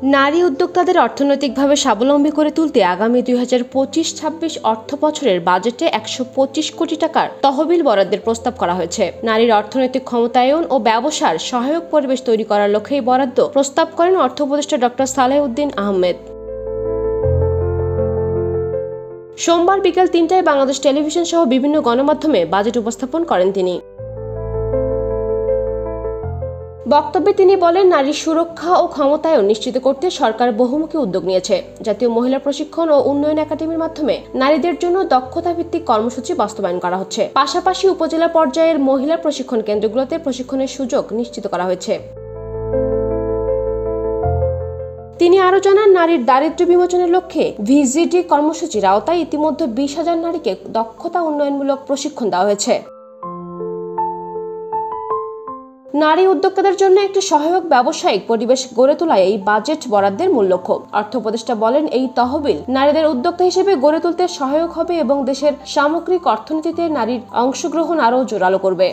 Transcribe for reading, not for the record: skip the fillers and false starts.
নারী উদ্যোক্তাদের অর্থনৈতিকভাবে স্বাবলম্বী করে তুলতে আগামী 2025-26 অর্থ বছরের বাজেটে 125 কোটি টাকার তহবিল বরাদ্দের প্রস্তাব করা হয়েছে। নারীর অর্থনৈতিক ক্ষমতায়ন ও ব্যবসার সহায়ক পরিবেশ তৈরি করার লক্ষ্যে এই বরাদ্দ প্রস্তাব করেন অর্থ উপদেষ্টা ডক্টর সালেহউদ্দিন আহমেদ। সোমবার বিকেল 3টায় বাংলাদেশ টেলিভিশন সহ বিভিন্ন গণমাধ্যমে বাজেট উপস্থাপন করেন তিনি। বক্তব্যে তিনি বলেন, নারীর সুরক্ষা ও ক্ষমতায়ন নিশ্চিত করতে সরকার বহুমুখী উদ্যোগ নিয়েছে। জাতীয় মহিলা প্রশিক্ষণ ও উন্নয়ন একাডেমির মাধ্যমে নারীদের জন্য দক্ষতা ভিত্তিক কর্মসূচি বাস্তবায়ন করা হচ্ছে। পাশাপাশি উপজেলা পর্যায়ের মহিলা প্রশিক্ষণ কেন্দ্রগুলোতে প্রশিক্ষণের সুযোগ নিশ্চিত করা হয়েছে। তিনি আরো জানান, নারীর দারিদ্র্য বিমোচনের লক্ষ্যে ভিজিডি কর্মসূচির আওতায় ইতিমধ্যে 20,000 নারীকে দক্ষতা উন্নয়নমূলক প্রশিক্ষণ দেওয়া হয়েছে। নারী উদ্যোক্তাদের জন্য একটি সহায়ক ব্যবসায়িক পরিবেশ গড়ে তোলাই এই বাজেট বরাদ্দের মূল লক্ষ্য। অর্থ উপদেষ্টা বলেন, এই তহবিল নারীদের উদ্যোক্তা হিসেবে গড়ে তুলতে সহায়ক হবে এবং দেশের সামগ্রিক অর্থনীতিতে নারীর অংশগ্রহণ আরও জোরালো করবে।